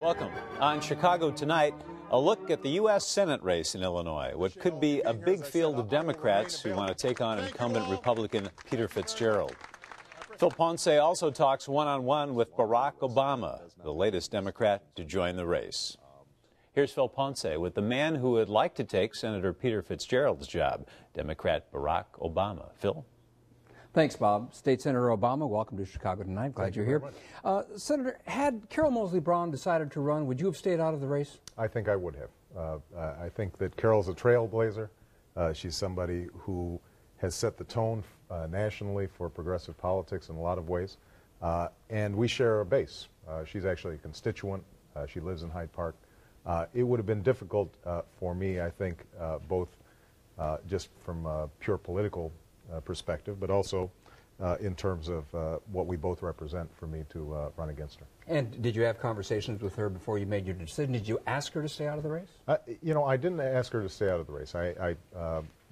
Welcome. On Chicago Tonight, a look at the U.S. Senate race in Illinois, what could be a big field of Democrats who want to take on incumbent Republican Peter Fitzgerald. Phil Ponce also talks one-on-one with Barack Obama, the latest Democrat to join the race. Here's Phil Ponce with the man who would like to take Senator Peter Fitzgerald's job, Democrat Barack Obama. Phil? Thanks, Bob. State Senator Obama, welcome to Chicago Tonight. Glad you're here. Senator, had Carol Moseley Braun decided to run, would you have stayed out of the race? I think I would have. I think that Carol's a trailblazer. She's somebody who has set the tone nationally for progressive politics in a lot of ways. And we share a base. She's actually a constituent. She lives in Hyde Park. It would have been difficult for me, I think, both just from a pure political perspective, but also in terms of what we both represent, for me to run against her. And did you have conversations with her before you made your decision? Did you ask her to stay out of the race? You know, I didn't ask her to stay out of the race. I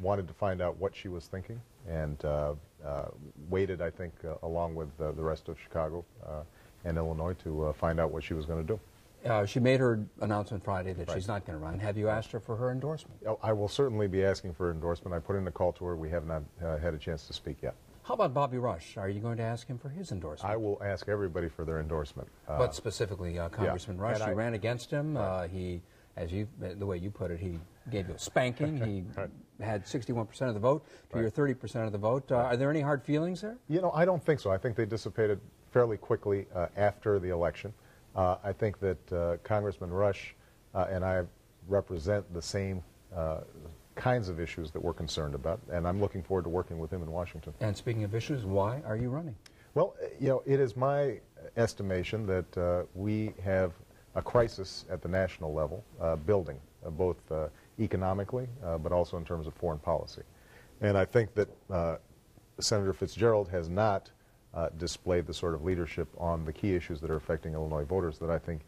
wanted to find out what she was thinking, and waited, I think, along with the rest of Chicago and Illinois to find out what she was going to do. She made her announcement Friday that she's not going to run. Have you asked her for her endorsement? I will certainly be asking for endorsement. I put in a call to her. We have not had a chance to speak yet. How about Bobby Rush? Are you going to ask him for his endorsement? I will ask everybody for their endorsement. But specifically Congressman Rush, you ran against him. Right. He, as you, the way you put it, he gave you a spanking. He had 61% of the vote to your 30% of the vote. Are there any hard feelings there? You know, I don't think so. I think they dissipated fairly quickly after the election. I think that Congressman Rush and I represent the same kinds of issues that we're concerned about, and I'm looking forward to working with him in Washington. And speaking of issues, why are you running? Well, you know, it is my estimation that we have a crisis at the national level building, both economically, but also in terms of foreign policy. And I think that Senator Fitzgerald has not displayed the sort of leadership on the key issues that are affecting Illinois voters that I think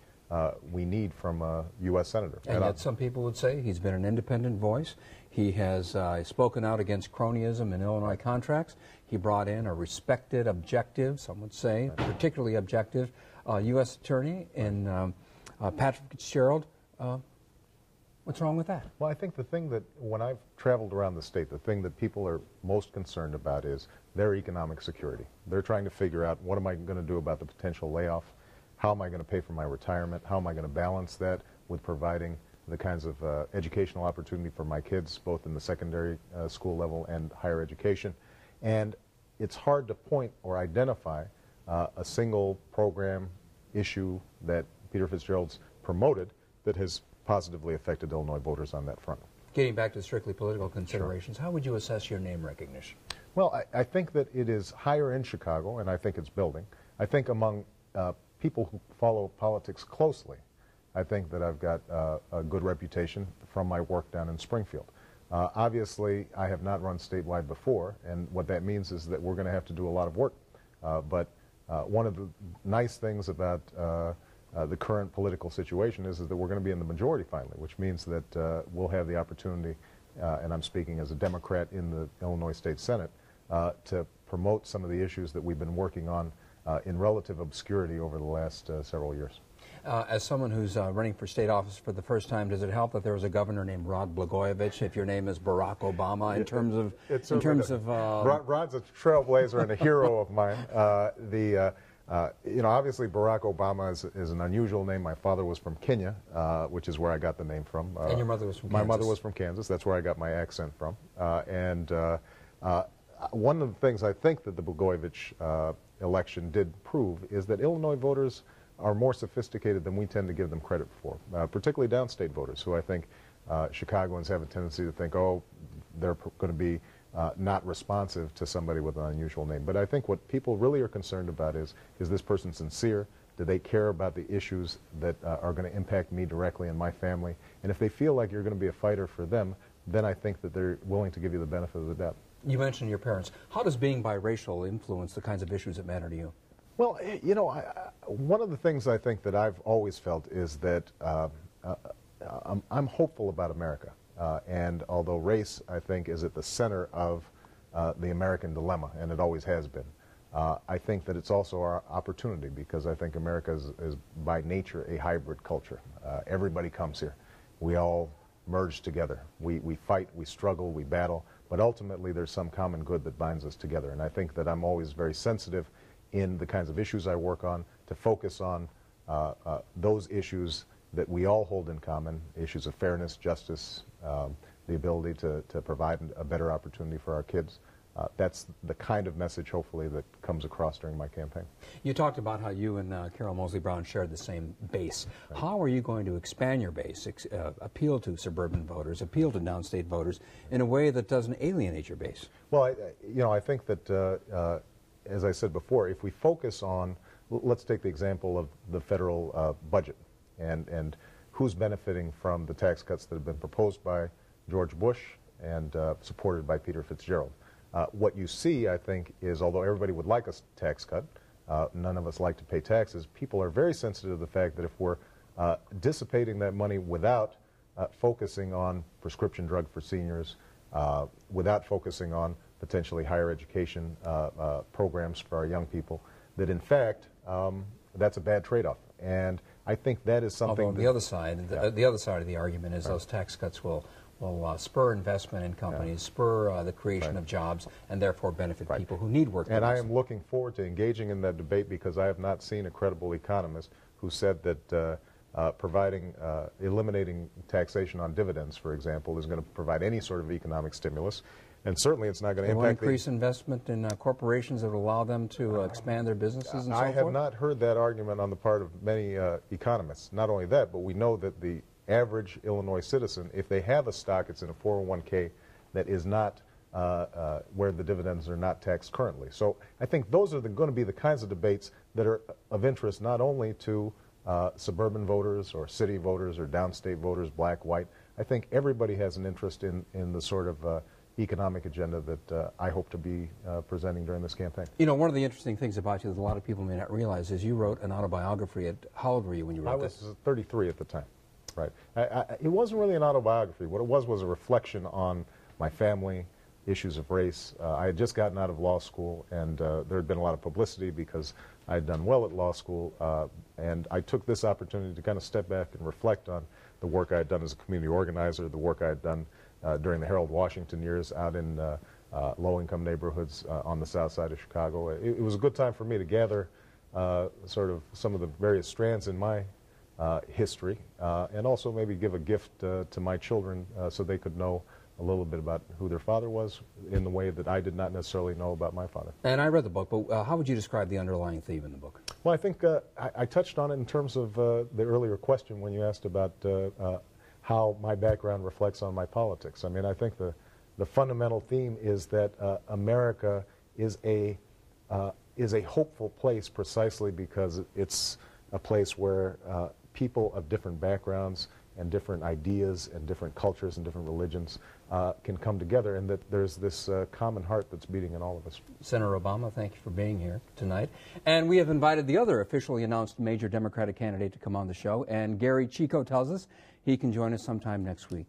we need from a U.S. Senator. And yet some people would say he's been an independent voice. He has spoken out against cronyism in Illinois contracts. He brought in a respected, objective, some would say, particularly objective, U.S. attorney in Patrick Fitzgerald. What's wrong with that? Well, I think the thing that, when I've traveled around the state, the thing that people are most concerned about is their economic security. They're trying to figure out, what am I going to do about the potential layoff? How am I going to pay for my retirement? How am I going to balance that with providing the kinds of educational opportunity for my kids, both in the secondary school level and higher education? And it's hard to point or identify a single program issue that Peter Fitzgerald's promoted that has positively affected Illinois voters on that front. Getting back to strictly political considerations, how would you assess your name recognition? Well, I think that it is higher in Chicago, and I think it's building. I think among people who follow politics closely, I think that I've got a good reputation from my work down in Springfield. Obviously, I have not run statewide before, and what that means is that we're going to have to do a lot of work. But one of the nice things about the current political situation is that we're going to be in the majority finally, which means that we'll have the opportunity, and I'm speaking as a Democrat in the Illinois State Senate, to promote some of the issues that we've been working on in relative obscurity over the last several years. As someone who's running for state office for the first time, does it help that there was a governor named Rod Blagojevich if your name is Barack Obama in terms of... Rod's a trailblazer and a hero of mine. You know, obviously Barack Obama is an unusual name. My father was from Kenya, which is where I got the name from. And your mother was from Kansas? My mother was from Kansas. That's where I got my accent from. One of the things I think that the Blagojevich election did prove is that Illinois voters are more sophisticated than we tend to give them credit for, particularly downstate voters, who I think Chicagoans have a tendency to think, oh, they're going to be not responsive to somebody with an unusual name. But I think what people really are concerned about is this person sincere? Do they care about the issues that are going to impact me directly and my family? And if they feel like you're going to be a fighter for them, then I think that they're willing to give you the benefit of the doubt. You mentioned your parents. How does being biracial influence the kinds of issues that matter to you? Well, you know, one of the things I think that I've always felt is that I'm hopeful about America. And although race, I think, is at the center of the American dilemma, and it always has been, I think that it's also our opportunity, because I think America is by nature a hybrid culture. Everybody comes here. We all merge together. We fight, we struggle, we battle, but ultimately there's some common good that binds us together. And I think that I'm always very sensitive in the kinds of issues I work on to focus on those issues that we all hold in common, issues of fairness, justice, the ability to provide a better opportunity for our kids. That's the kind of message, hopefully, that comes across during my campaign. You talked about how you and Carol Moseley Brown shared the same base. Right. How are you going to expand your base, appeal to suburban voters, appeal to downstate voters in a way that doesn't alienate your base? Well, I think that, as I said before, if we focus on, let's take the example of the federal budget and who's benefiting from the tax cuts that have been proposed by George Bush and supported by Peter Fitzgerald. What you see, I think, is although everybody would like a tax cut, none of us like to pay taxes, people are very sensitive to the fact that if we're dissipating that money without focusing on prescription drug for seniors, without focusing on potentially higher education programs for our young people, that in fact that's a bad trade-off. And I think that is something. Although the other side, the other side of the argument is those tax cuts will spur investment in companies, spur the creation of jobs, and therefore benefit people who need work. And I am looking forward to engaging in that debate, because I have not seen a credible economist who said that eliminating taxation on dividends, for example, is going to provide any sort of economic stimulus. And certainly it's not going to impact increase investment in corporations that will allow them to expand their businesses and so forth? I have not heard that argument on the part of many economists. Not only that, but we know that the average Illinois citizen, if they have a stock, it's in a 401k that is not where the dividends are not taxed currently. So I think those are going to be the kinds of debates that are of interest not only to suburban voters or city voters or downstate voters, black, white. I think everybody has an interest in the sort of economic agenda that I hope to be presenting during this campaign. You know, one of the interesting things about you that a lot of people may not realize is you wrote an autobiography. How old were you when you wrote this? I was 33 at the time. Right. It wasn't really an autobiography. What it was a reflection on my family, issues of race. I had just gotten out of law school, and there had been a lot of publicity because I had done well at law school, and I took this opportunity to kind of step back and reflect on the work I had done as a community organizer, the work I had done during the Harold Washington years out in low-income neighborhoods on the south side of Chicago. It was a good time for me to gather sort of some of the various strands in my history, and also maybe give a gift to my children so they could know a little bit about who their father was in the way that I did not necessarily know about my father. And I read the book, but how would you describe the underlying theme in the book? Well, I think I touched on it in terms of the earlier question when you asked about how my background reflects on my politics. I mean, I think the fundamental theme is that America is a hopeful place precisely because it's a place where people of different backgrounds and different ideas and different cultures and different religions can come together, and that there's this common heart that's beating in all of us. Senator Obama, thank you for being here tonight. And we have invited the other officially announced major Democratic candidate to come on the show, and Gary Chico tells us he can join us sometime next week.